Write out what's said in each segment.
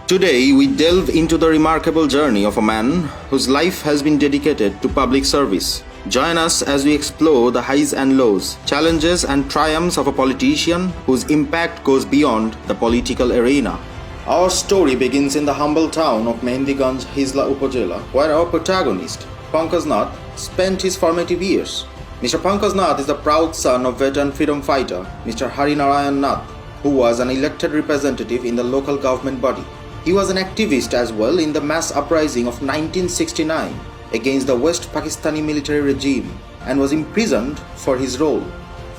Today, we delve into the remarkable journey of a man whose life has been dedicated to public service. Join us as we explore the highs and lows, challenges and triumphs of a politician whose impact goes beyond the political arena. Our story begins in the humble town of Mehendiganj, Hizla Upazila, where our protagonist, Pankaj Nath, spent his formative years. Mr. Pankaj Nath is the proud son of veteran freedom fighter Mr. Hari Narayan Nath, who was an elected representative in the local government body. He was an activist as well in the mass uprising of 1969 against the West Pakistani military regime and was imprisoned for his role.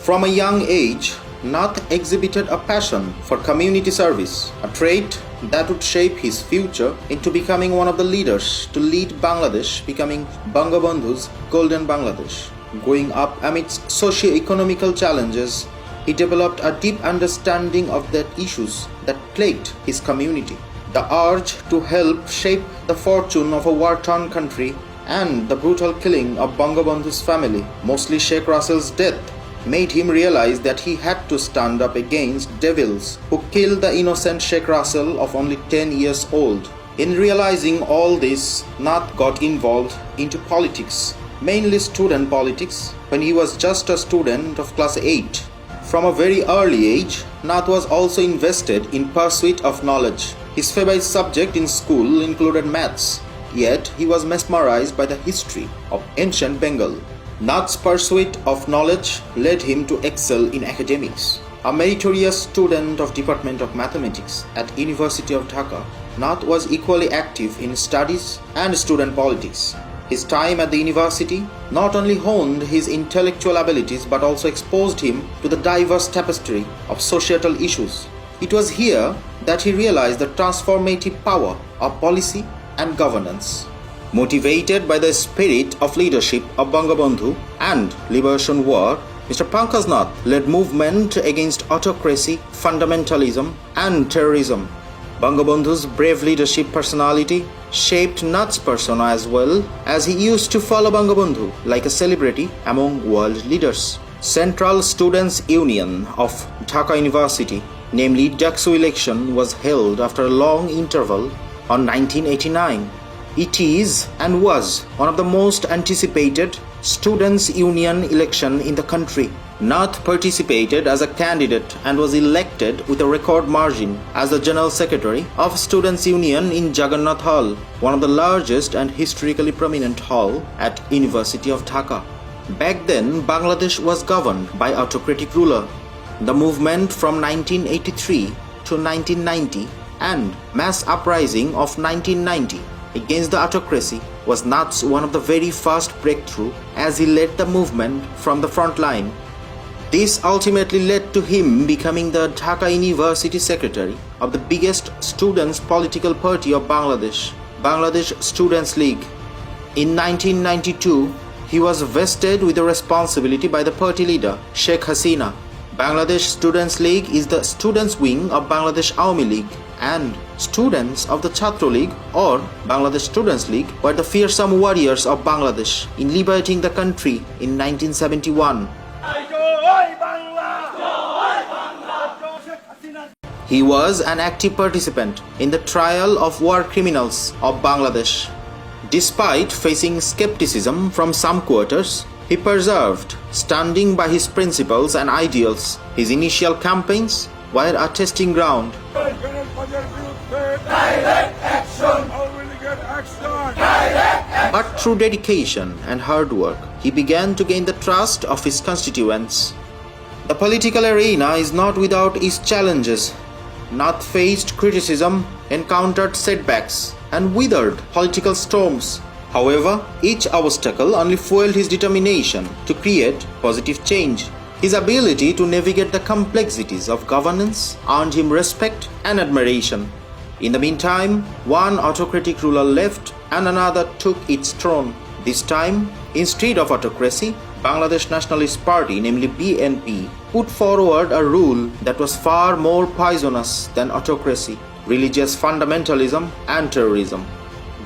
From a young age, Nath exhibited a passion for community service, a trait that would shape his future into becoming one of the leaders to lead Bangladesh, becoming Bangabandhu's Golden Bangladesh. Growing up amidst socio-economical challenges, he developed a deep understanding of the issues that plagued his community. The urge to help shape the fortune of a war-torn country and the brutal killing of Bangabandhu's family, mostly Sheikh Russell's death, made him realize that he had to stand up against devils who killed the innocent Sheikh Russell of only 10 years old. In realizing all this, Nath got involved into politics, mainly student politics, when he was just a student of class 8. From a very early age, Nath was also invested in pursuit of knowledge. His favorite subject in school included maths, yet he was mesmerized by the history of ancient Bengal. Nath's pursuit of knowledge led him to excel in academics. A meritorious student of Department of Mathematics at University of Dhaka, Nath was equally active in studies and student politics. His time at the university not only honed his intellectual abilities but also exposed him to the diverse tapestry of societal issues. It was here that he realized the transformative power of policy and governance. Motivated by the spirit of leadership of Bangabandhu and Liberation War, Mr. Pankaj Nath led movement against autocracy, fundamentalism and terrorism. Bangabandhu's brave leadership personality shaped Nath's persona as well, as he used to follow Bangabandhu like a celebrity among world leaders. Central Students' Union of Dhaka University, namely DAKSU election, was held after a long interval on 1989. It is and was one of the most anticipated Students' Union election in the country. Nath participated as a candidate and was elected with a record margin as the General Secretary of Students' Union in Jagannath Hall, one of the largest and historically prominent hall at University of Dhaka. Back then, Bangladesh was governed by autocratic ruler. The movement from 1983 to 1990 and mass uprising of 1990 against the autocracy was Nath's one of the very first breakthrough, as he led the movement from the front line. This ultimately led to him becoming the Dhaka University Secretary of the biggest students' political party of Bangladesh, Bangladesh Students' League. In 1992, he was vested with the responsibility by the party leader, Sheikh Hasina. Bangladesh Students' League is the students' wing of Bangladesh Awami League, and students of the Chhatro League or Bangladesh Students' League were the fearsome warriors of Bangladesh in liberating the country in 1971. He was an active participant in the trial of war criminals of Bangladesh. Despite facing skepticism from some quarters, he persevered, standing by his principles and ideals. His initial campaigns were a testing ground. But through dedication and hard work, he began to gain the trust of his constituents. The political arena is not without its challenges. Nath faced criticism, encountered setbacks, and withered political storms. However, each obstacle only fueled his determination to create positive change. His ability to navigate the complexities of governance earned him respect and admiration. In the meantime, one autocratic ruler left and another took its throne. This time, instead of autocracy, Bangladesh Nationalist Party, namely BNP, put forward a rule that was far more poisonous than autocracy: religious fundamentalism and terrorism.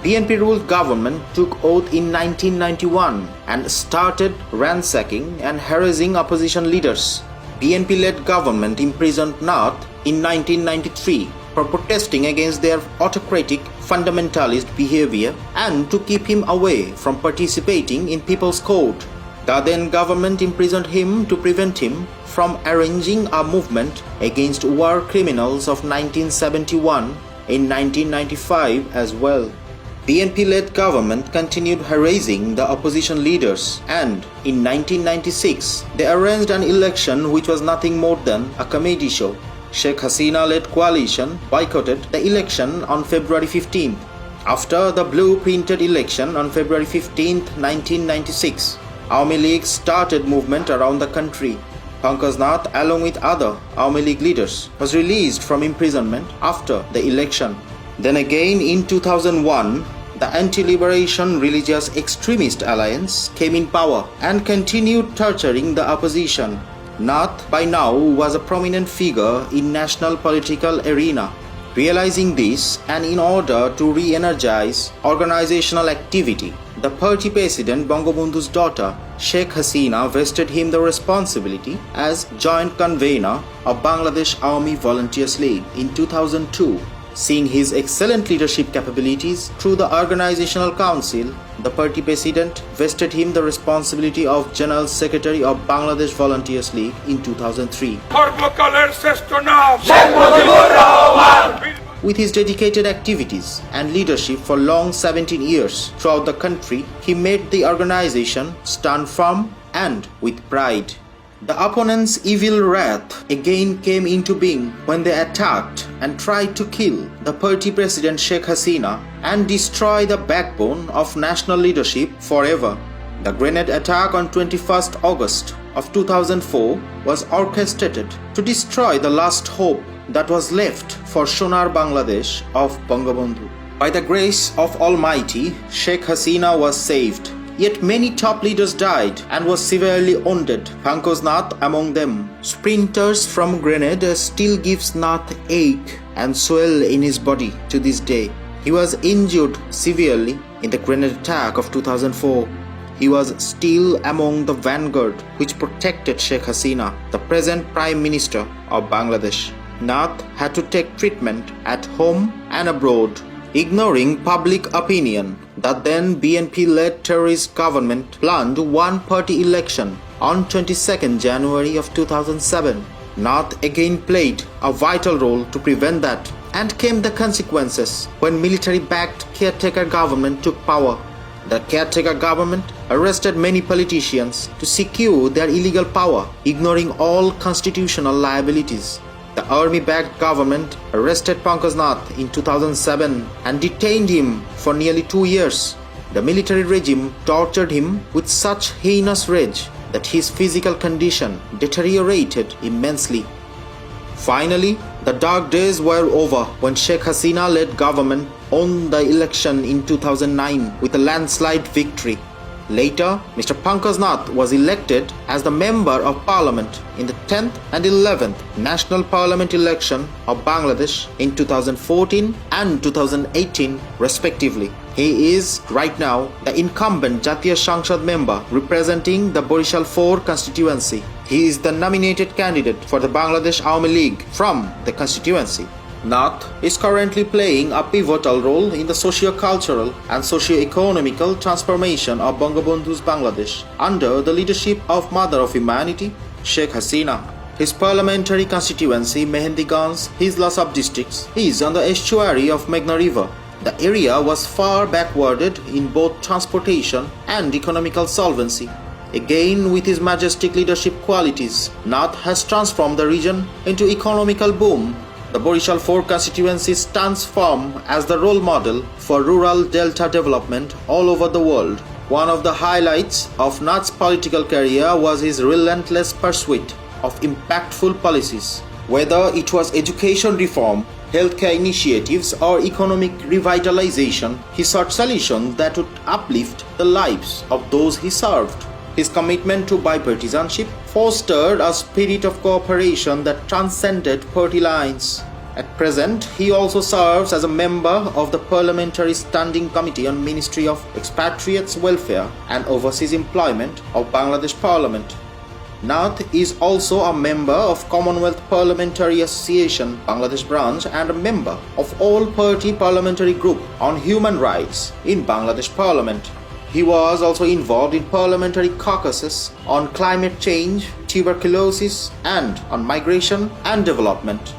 BNP-ruled government took oath in 1991 and started ransacking and harassing opposition leaders. BNP-led government imprisoned Nath in 1993 for protesting against their autocratic fundamentalist behavior and to keep him away from participating in People's Court. The then government imprisoned him to prevent him from arranging a movement against war criminals of 1971 in 1995 as well. BNP-led government continued harassing the opposition leaders, and in 1996 they arranged an election which was nothing more than a comedy show. Sheikh Hasina-led coalition boycotted the election on February 15th. After the blue-printed election on February 15th, 1996, Awami League started movement around the country. Pankaj Nath, along with other Awami League leaders, was released from imprisonment after the election. Then again in 2001, the Anti-Liberation Religious Extremist Alliance came in power and continued torturing the opposition. Nath by now was a prominent figure in national political arena. Realizing this, and in order to re-energize organizational activity, the party president Bangabandhu's daughter Sheikh Hasina vested him the responsibility as joint convener of Bangladesh Awami Volunteers League in 2002. Seeing his excellent leadership capabilities through the Organizational Council, the party president vested him the responsibility of General Secretary of Bangladesh Volunteers League in 2003. With his dedicated activities and leadership for long 17 years throughout the country, he made the organization stand firm and with pride. The opponents' evil wrath again came into being when they attacked and tried to kill the party president Sheikh Hasina and destroy the backbone of national leadership forever. The grenade attack on 21st August of 2004 was orchestrated to destroy the last hope that was left for Sonar Bangladesh of Bangabandhu. By the grace of Almighty, Sheikh Hasina was saved. Yet many top leaders died and was severely wounded, Pankaj Nath among them. Splinters from grenade still gives Nath ache and swell in his body to this day. He was injured severely in the grenade attack of 2004. He was still among the vanguard which protected Sheikh Hasina, the present Prime Minister of Bangladesh. Nath had to take treatment at home and abroad. Ignoring public opinion, the then BNP-led terrorist government planned one-party election on 22nd January of 2007. Nath again played a vital role to prevent that, and came the consequences when military-backed caretaker government took power. The caretaker government arrested many politicians to secure their illegal power, ignoring all constitutional liabilities. The army-backed government arrested Pankaj Nath in 2007 and detained him for nearly 2 years. The military regime tortured him with such heinous rage that his physical condition deteriorated immensely. Finally, the dark days were over when Sheikh Hasina-led government won the election in 2009 with a landslide victory. Later, Mr. Pankaj Nath was elected as the Member of Parliament in the 10th and 11th National Parliament election of Bangladesh in 2014 and 2018 respectively. He is right now the incumbent Jatiya Sangsad member representing the Borishal 4 constituency. He is the nominated candidate for the Bangladesh Awami League from the constituency. Nath is currently playing a pivotal role in the socio-cultural and socio-economical transformation of Bangabandhu's Bangladesh under the leadership of Mother of Humanity, Sheikh Hasina. His parliamentary constituency, Mehendiganj, Hizla sub-districts, is on the estuary of Meghna River. The area was far backwarded in both transportation and economical solvency. Again, with his majestic leadership qualities, Nath has transformed the region into economical boom. The Borishal 4 constituency stands firm as the role model for rural delta development all over the world. One of the highlights of Nath's political career was his relentless pursuit of impactful policies. Whether it was education reform, healthcare initiatives, or economic revitalization, he sought solutions that would uplift the lives of those he served. His commitment to bipartisanship fostered a spirit of cooperation that transcended party lines. At present, he also serves as a member of the Parliamentary Standing Committee on Ministry of Expatriates Welfare and Overseas Employment of Bangladesh Parliament. Nath is also a member of Commonwealth Parliamentary Association Bangladesh branch and a member of All-Party Parliamentary Group on Human Rights in Bangladesh Parliament. He was also involved in parliamentary caucuses on climate change, tuberculosis, and on migration and development.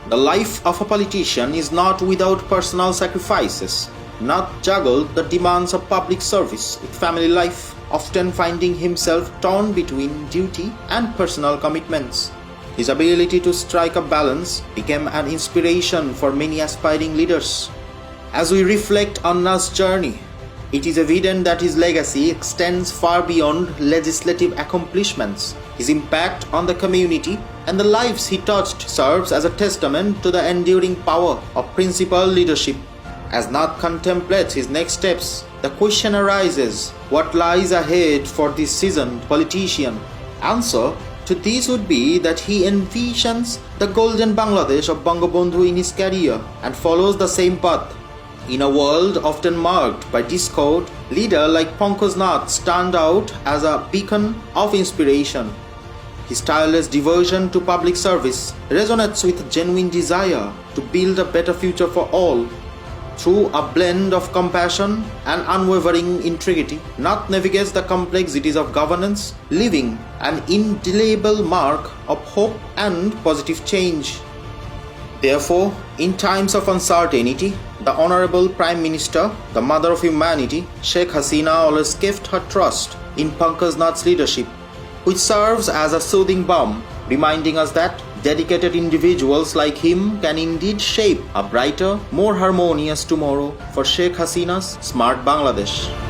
The life of a politician is not without personal sacrifices. Nath juggled the demands of public service with family life, often finding himself torn between duty and personal commitments. His ability to strike a balance became an inspiration for many aspiring leaders. As we reflect on Nath's journey, it is evident that his legacy extends far beyond legislative accomplishments. His impact on the community and the lives he touched serves as a testament to the enduring power of principled leadership. As Nath contemplates his next steps, the question arises, what lies ahead for this seasoned politician? Answer to this would be that he envisions the golden Bangladesh of Bangabandhu in his career and follows the same path. In a world often marked by discord, leaders like Pankaj Nath stand out as a beacon of inspiration. His tireless devotion to public service resonates with a genuine desire to build a better future for all. Through a blend of compassion and unwavering integrity, Nath navigates the complexities of governance, leaving an indelible mark of hope and positive change. Therefore, in times of uncertainty, the Honorable Prime Minister, the Mother of Humanity, Sheikh Hasina always kept her trust in Pankaj Nath's leadership, which serves as a soothing balm, reminding us that dedicated individuals like him can indeed shape a brighter, more harmonious tomorrow for Sheikh Hasina's smart Bangladesh.